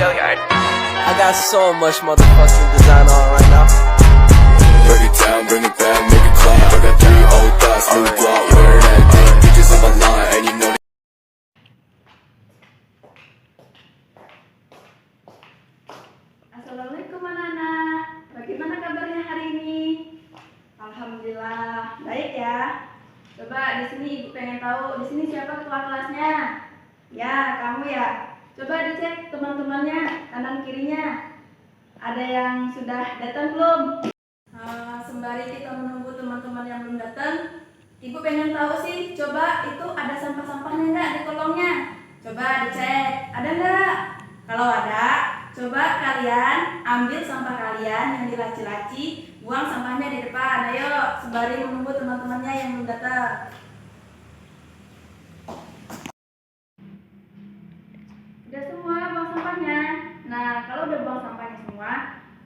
I got so much motherfucking design on right now. Break it down, bring it back, make it clap. I got 3 old thoughts, new block, wear that thing. Bitches on my line, and you know. Assalamualaikum anak-anak. Bagaimana kabarnya hari ini? Alhamdulillah baik ya. Coba di sini ibu pengen tahu di sini siapa ketua kelasnya? Ya kamu ya. Coba dicek teman-temannya kanan kirinya. Ada yang sudah datang belum? Sembari kita menunggu teman-teman yang belum datang, ibu pengen tahu sih. Coba itu ada sampah-sampahnya nggak di kolongnya? Coba dicek. Ada nggak? Kalau ada, coba kalian ambil sampah kalian yang di laci-laci, buang sampahnya di depan. Ayo, sembari menunggu teman-temannya yang belum datang. Udah semua buang sampahnya. Nah, kalau udah buang sampahnya semua,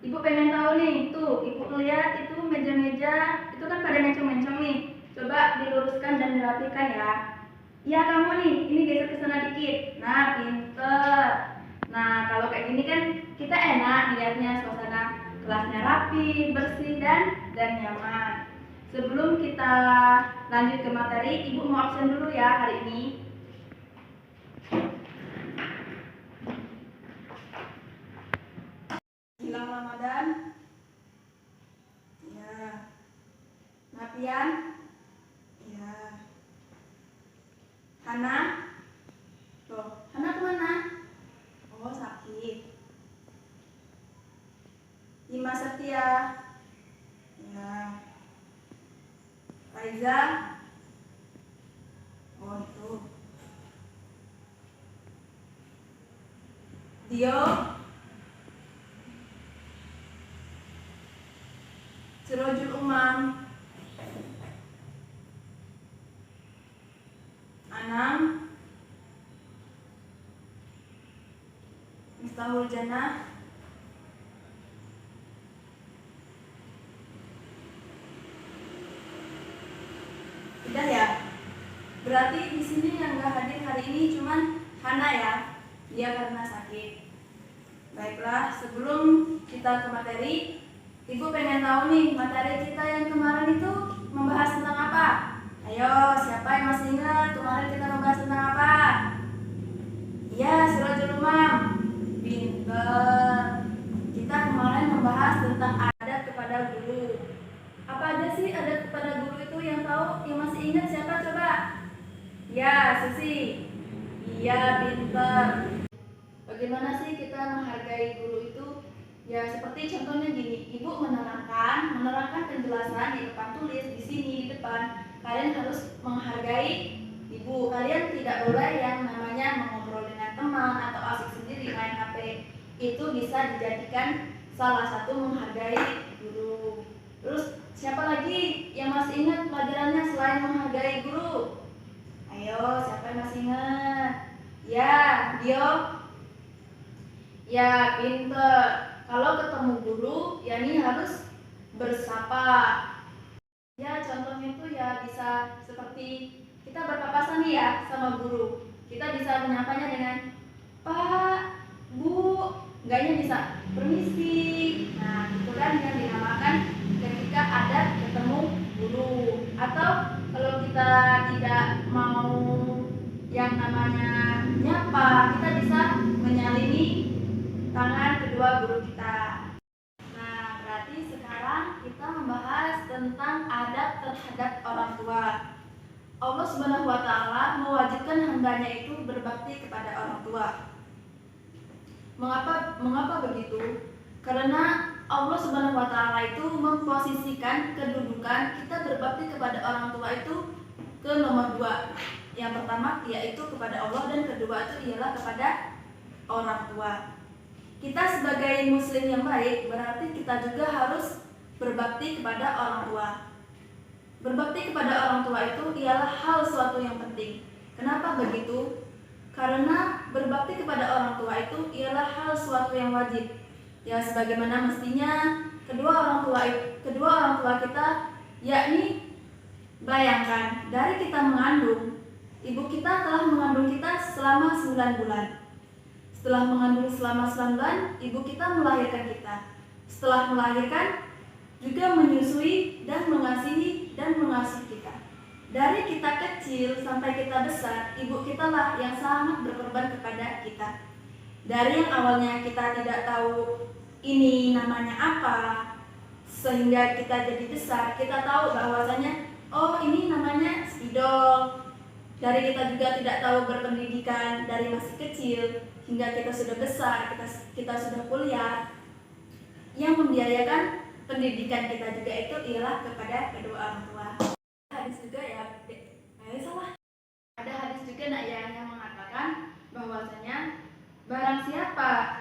ibu pengen tahu nih, tuh ibu lihat itu meja-meja, itu kan pada mencong-mencong nih. Coba diluruskan dan dirapikan ya. Iya kamu nih, ini geser ke sana dikit. Nah, pinter. Nah, kalau kayak gini kan kita enak lihatnya, suasana kelasnya rapi, bersih dan nyaman. Sebelum kita lanjut ke materi, ibu mau absen dulu ya hari ini. Hilang Ramadan. Ya. Napian. Ya. Hana. Tuh, Hana kemana? Oh, sakit. Ima Setia. Ya. Faiza. Oh, itu. Dio. Sirojul Umam. Anam. Miftahul Jannah. Udah ya? Berarti di sini yang nggak hadir hari ini cuman Hana ya. Dia karena sakit. Baiklah, sebelum kita ke materi, ibu pengen tahu nih materi kita yang kemarin itu membahas tentang apa? Ayo, siapa yang masih ingat kemarin kita membahas tentang apa? Iya, Sirajul Umam. Pinter. Kita kemarin membahas tentang adat kepada guru. Apa aja sih adat kepada guru itu yang tahu, yang masih ingat siapa coba? Ya, Susi. Iya, pinter. Bagaimana sih kita menghargai guru itu? Ya, seperti contohnya gini, ibu menerangkan penjelasan di depan tulis di sini di depan. Kalian harus menghargai ibu. Kalian tidak boleh yang namanya mengobrol dengan teman atau asik sendiri main HP. Itu bisa dijadikan salah satu menghargai guru. Terus siapa lagi yang masih ingat pelajarannya selain menghargai guru? Ayo, siapa yang masih ingat? Ya, Dio. Ya, pinter. Kalau ketemu guru, ya ini harus bersapa. Ya, contohnya itu ya bisa seperti kita berpapasan nih ya sama guru. Kita bisa menyapanya dengan Pak, Bu, enggaknya bisa permisi. Nah, itu kan yang dinamakan ketika ada ketemu guru. Atau kalau kita tidak mau yang namanya nyapa, kita bisa menyalimi tangan kedua guru kita. Nah, berarti sekarang kita membahas tentang adab terhadap orang tua. Allah Subhanahu wa Ta'ala mewajibkan hambanya itu berbakti kepada orang tua. Mengapa begitu? Karena Allah Subhanahu wa Ta'ala itu memposisikan kedudukan kita berbakti kepada orang tua itu ke nomor 2. Yang pertama yaitu kepada Allah, dan kedua itu ialah kepada orang tua. Kita sebagai muslim yang baik berarti kita juga harus berbakti kepada orang tua. Berbakti kepada orang tua itu ialah hal suatu yang penting. Kenapa begitu? Karena berbakti kepada orang tua itu ialah hal suatu yang wajib. Ya, sebagaimana mestinya kedua orang tua kita, yakni bayangkan dari kita mengandung, ibu kita telah mengandung kita selama 9 bulan. Setelah mengandung selama 9 bulan, ibu kita melahirkan kita. Setelah melahirkan, juga menyusui dan mengasihi kita. Dari kita kecil sampai kita besar, ibu kita lah yang sangat berkorban kepada kita. Dari yang awalnya kita tidak tahu ini namanya apa, sehingga kita jadi besar, kita tahu bahwasanya oh ini namanya spidol. Dari kita juga tidak tahu berpendidikan dari masih kecil hingga kita sudah besar, kita sudah kuliah. Yang membiayakan pendidikan kita juga itu ialah kepada kedua orang tua. Hadis juga ya, salah. Ada hadis juga yang mengatakan bahwasanya barang siapa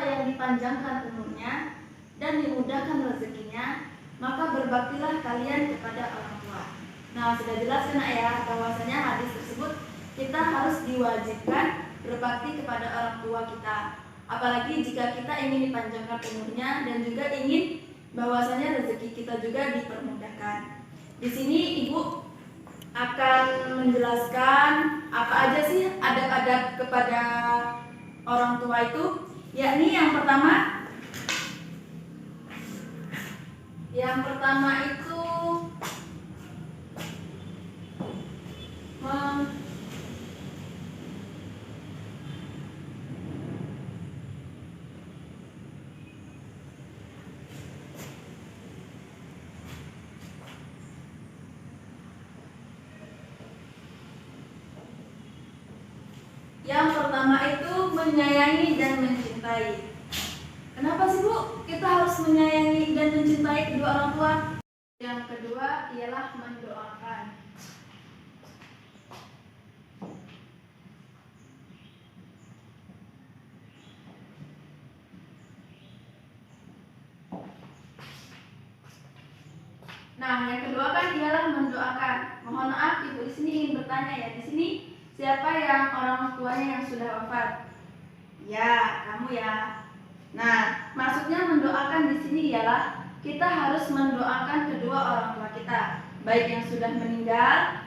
yang dipanjangkan umurnya dan dimudahkan rezekinya, maka berbaktilah kalian kepada orang tua. Nah, sudah jelas kan ya bahwasanya hadis tersebut kita harus diwajibkan berbakti kepada orang tua kita. Apalagi jika kita ingin dipanjangkan umurnya dan juga ingin bahwasanya rezeki kita juga dipermudahkan. Di sini ibu akan menjelaskan apa aja sih adab-adab kepada orang tua itu, yakni yang pertama itu menyayangi dan mencintai. Kenapa sih Bu kita harus menyayangi dan mencintai kedua orang tua? Yang kedua ialah mendoakan. Nah, yang kedua kan ialah mendoakan. Mohon maaf Ibu di sini ingin bertanya ya, di sini siapa yang orang tuanya yang sudah wafat? Ya, kamu ya. Nah, maksudnya mendoakan di sini ialah kita harus mendoakan kedua orang tua kita, baik yang sudah meninggal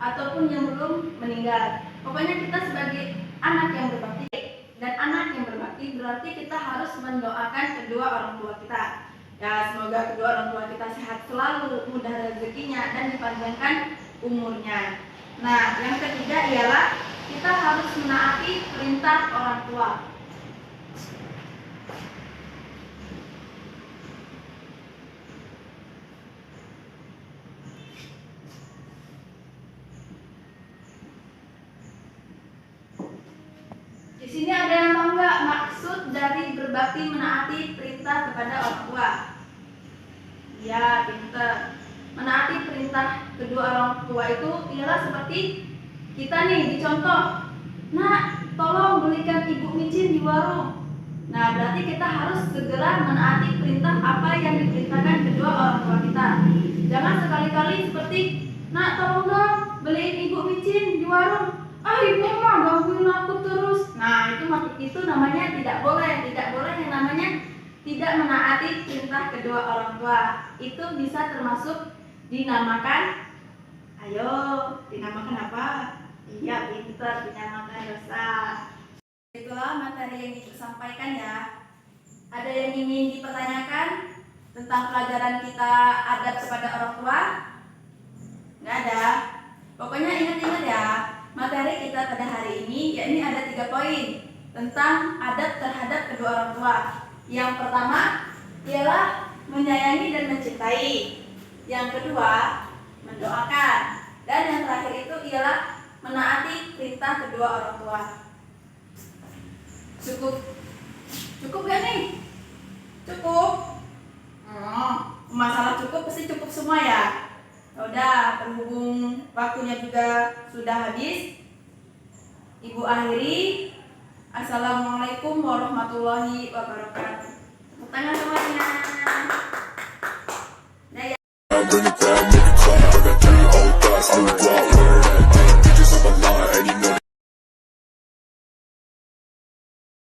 ataupun yang belum meninggal. Pokoknya kita sebagai anak yang berbakti dan anak yang berbakti berarti kita harus mendoakan kedua orang tua kita. Ya, semoga kedua orang tua kita sehat selalu, mudah rezekinya dan dipanjangkan umurnya. Nah, yang ketiga ialah kita harus menaati perintah orang tua. Di sini ada yang tahu nggak maksud dari berbakti menaati perintah kepada orang tua? Ya, pinter. Menaati perintah kedua orang tua itu ialah seperti kita nih dicontoh, nak tolong belikan ibu micin di warung. Nah, berarti kita harus segera menaati perintah apa yang diperintahkan kedua orang tua kita. Jangan sekali-kali seperti, nak tolong dong beliin ibu micin di warung. Ah, ibu mah gangguin aku terus. Nah, itu namanya tidak boleh yang namanya tidak menaati perintah kedua orang tua. Itu bisa termasuk dinamakan, dinamakan apa? Iya, pintar, dinamakan dosa. Itulah materi yang disampaikan ya. Ada yang ingin dipertanyakan tentang pelajaran kita adab kepada orang tua? Nggak ada. Pokoknya ingat-ingat ya, materi kita pada hari ini yakni ada 3 poin tentang adab terhadap kedua orang tua. Yang pertama ialah menyayangi dan mencintai. Yang kedua mendoakan. Dan yang terakhir itu ialah menaati perintah kedua orang tua. Cukup gak nih? Cukup? Masalah cukup pasti cukup semua ya. Udah, berhubung waktunya juga sudah habis, Ibu akhiri. Assalamualaikum warahmatullahi wabarakatuh. Tepuk tangan semuanya. Bring it back, make it clap. I got 3 old thoughts, new